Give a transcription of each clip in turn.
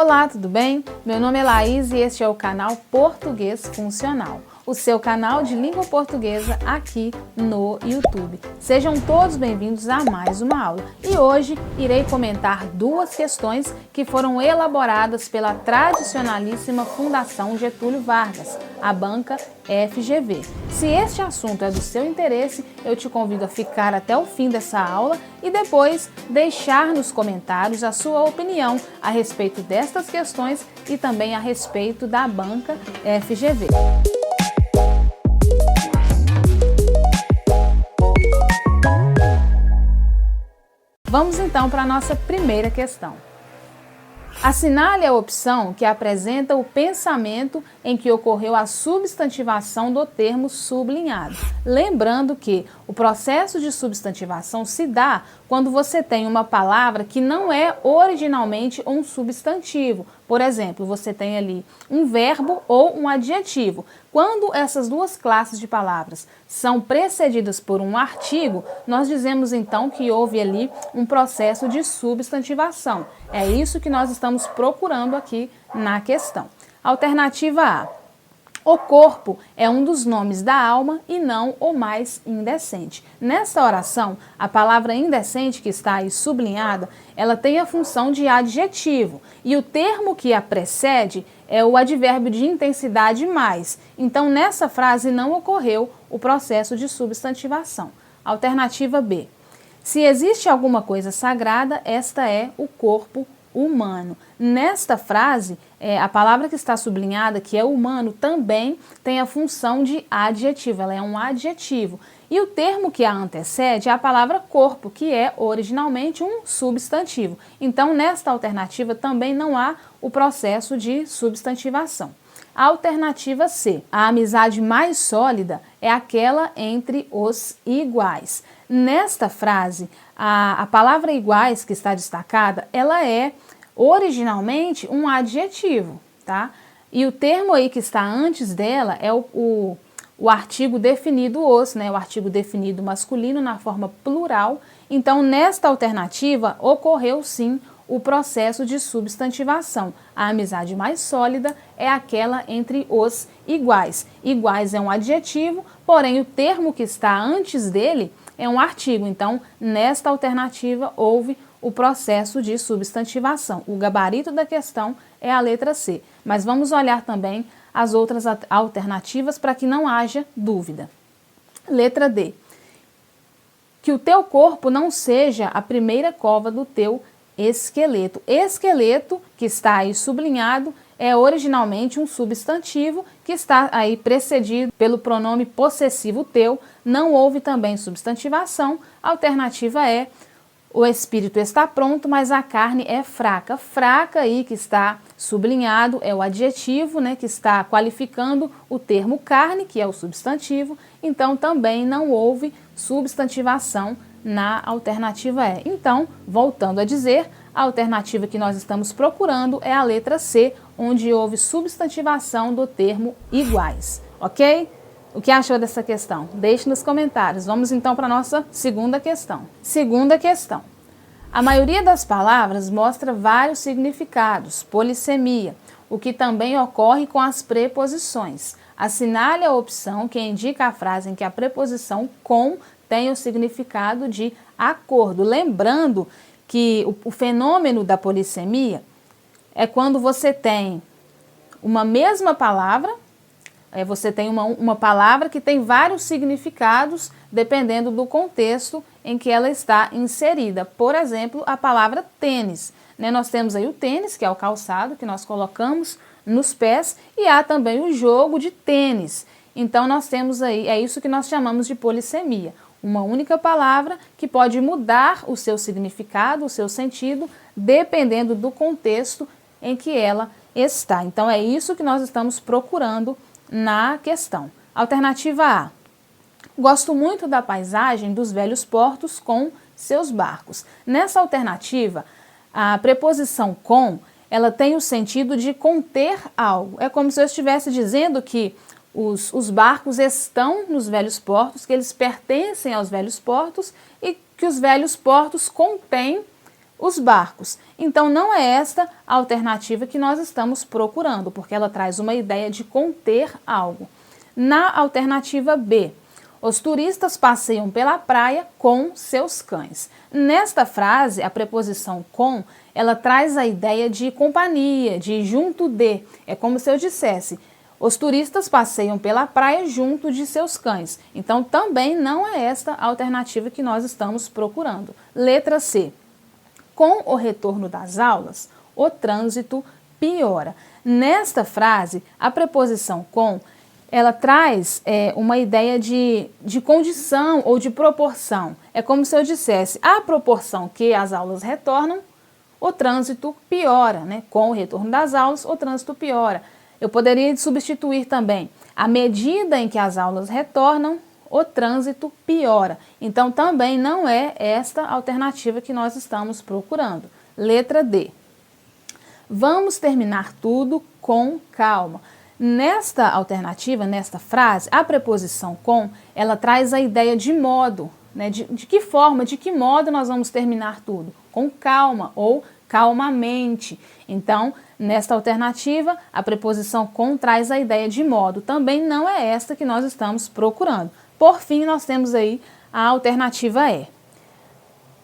Olá, tudo bem? Meu nome é Laís e este é o canal Português Funcional, o seu canal de língua portuguesa aqui no YouTube. Sejam todos bem-vindos a mais uma aula e hoje irei comentar duas questões que foram elaboradas pela tradicionalíssima Fundação Getúlio Vargas, a banca FGV. Se este assunto é do seu interesse, eu te convido a ficar até o fim dessa aula e depois deixar nos comentários a sua opinião a respeito destas questões e também a respeito da banca FGV. Vamos então para a nossa primeira questão. Assinale a opção que apresenta o pensamento em que ocorreu a substantivação do termo sublinhado. Lembrando que o processo de substantivação se dá quando você tem uma palavra que não é originalmente um substantivo. Por exemplo, você tem ali um verbo ou um adjetivo. Quando essas duas classes de palavras são precedidas por um artigo, nós dizemos então que houve ali um processo de substantivação. É isso que nós estamos procurando aqui na questão. Alternativa A. O corpo é um dos nomes da alma e não o mais indecente. Nessa oração, a palavra indecente, que está aí sublinhada, ela tem a função de adjetivo e o termo que a precede é o advérbio de intensidade mais. Então, nessa frase não ocorreu o processo de substantivação. Alternativa B. Se existe alguma coisa sagrada, esta é o corpo humano. Nesta frase, a palavra que está sublinhada, que é humano, também tem a função de adjetivo, ela é um adjetivo. E o termo que a antecede é a palavra corpo, que é originalmente um substantivo. Então, nesta alternativa também não há o processo de substantivação. A alternativa C. A amizade mais sólida é aquela entre os iguais. Nesta frase, a palavra iguais que está destacada, ela é originalmente um adjetivo, tá? E o termo aí que está antes dela é o artigo definido os, né? O artigo definido masculino na forma plural. Então, nesta alternativa, ocorreu sim o processo de substantivação. A amizade mais sólida é aquela entre os iguais. Iguais é um adjetivo, porém o termo que está antes dele é um artigo. Então, nesta alternativa, houve o processo de substantivação. O gabarito da questão é a letra C. Mas vamos olhar também as outras alternativas para que não haja dúvida. Letra D. Que o teu corpo não seja a primeira cova do teu esqueleto. Esqueleto, que está aí sublinhado, é originalmente um substantivo que está aí precedido pelo pronome possessivo teu. Não houve também substantivação. A alternativa é: o espírito está pronto, mas a carne é fraca. Fraca aí que está sublinhado é o adjetivo, né, que está qualificando o termo carne, que é o substantivo. Então também não houve substantivação na alternativa E. Então, voltando a dizer, a alternativa que nós estamos procurando é a letra C, onde houve substantivação do termo iguais, ok? O que achou dessa questão? Deixe nos comentários. Vamos então para a nossa segunda questão. Segunda questão. A maioria das palavras mostra vários significados, polissemia, o que também ocorre com as preposições. Assinale a opção que indica a frase em que a preposição com tem o significado de acordo. Lembrando que o fenômeno da polissemia é quando você tem uma mesma palavra, você tem uma palavra que tem vários significados dependendo do contexto em que ela está inserida. Por exemplo, a palavra tênis, né? Nós temos aí o tênis, que é o calçado que nós colocamos nos pés, e há também o jogo de tênis. Então nós temos aí, é isso que nós chamamos de polissemia. Uma única palavra que pode mudar o seu significado, o seu sentido, dependendo do contexto em que ela está. Então é isso que nós estamos procurando na questão. Alternativa A. Gosto muito da paisagem dos velhos portos com seus barcos. Nessa alternativa, a preposição com, ela tem o sentido de conter algo. É como se eu estivesse dizendo que os barcos estão nos velhos portos, que eles pertencem aos velhos portos e que os velhos portos contêm os barcos. Então não é esta a alternativa que nós estamos procurando, porque ela traz uma ideia de conter algo. Na alternativa B, os turistas passeiam pela praia com seus cães. Nesta frase, a preposição com, ela traz a ideia de companhia, de junto de. É como se eu dissesse, os turistas passeiam pela praia junto de seus cães. Então também não é esta a alternativa que nós estamos procurando. Letra C. Com o retorno das aulas, o trânsito piora. Nesta frase, a preposição com, ela traz uma ideia de condição ou de proporção. É como se eu dissesse, à proporção que as aulas retornam, o trânsito piora, né? Com o retorno das aulas, o trânsito piora. Eu poderia substituir também, à medida em que as aulas retornam, o trânsito piora. Então também não é esta alternativa que nós estamos procurando. Letra D. Vamos terminar tudo com calma. Nesta alternativa, nesta frase, a preposição com, ela traz a ideia de modo, né? De que forma, de que modo nós vamos terminar tudo? Com calma ou calmamente. Então, nesta alternativa, a preposição com traz a ideia de modo. Também não é esta que nós estamos procurando. Por fim, nós temos aí a alternativa E.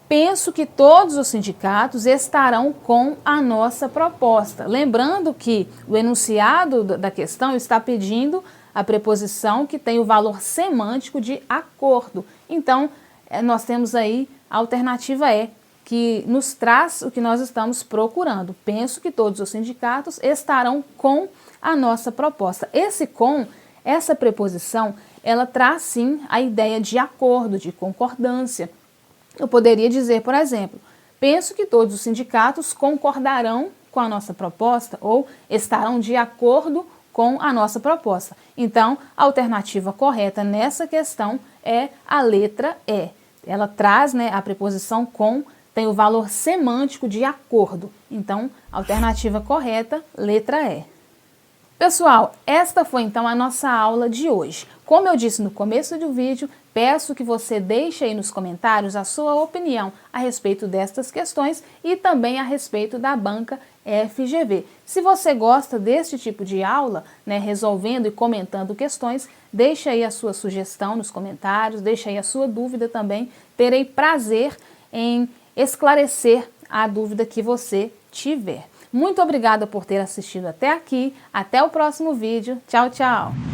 Penso que todos os sindicatos estarão com a nossa proposta. Lembrando que o enunciado da questão está pedindo a preposição que tem o valor semântico de acordo. Então, nós temos aí a alternativa E, que nos traz o que nós estamos procurando. Penso que todos os sindicatos estarão com a nossa proposta. Essa preposição, ela traz sim a ideia de acordo, de concordância. Eu poderia dizer, por exemplo, penso que todos os sindicatos concordarão com a nossa proposta ou estarão de acordo com a nossa proposta. Então, a alternativa correta nessa questão é a letra E. Ela traz, né, a preposição com, tem o valor semântico de acordo. Então, a alternativa correta, letra E. Pessoal, esta foi então a nossa aula de hoje. Como eu disse no começo do vídeo, peço que você deixe aí nos comentários a sua opinião a respeito destas questões e também a respeito da banca FGV. Se você gosta deste tipo de aula, né, resolvendo e comentando questões, deixe aí a sua sugestão nos comentários, deixe aí a sua dúvida também. Terei prazer em esclarecer a dúvida que você tiver. Muito obrigada por ter assistido até aqui. Até o próximo vídeo. Tchau, tchau!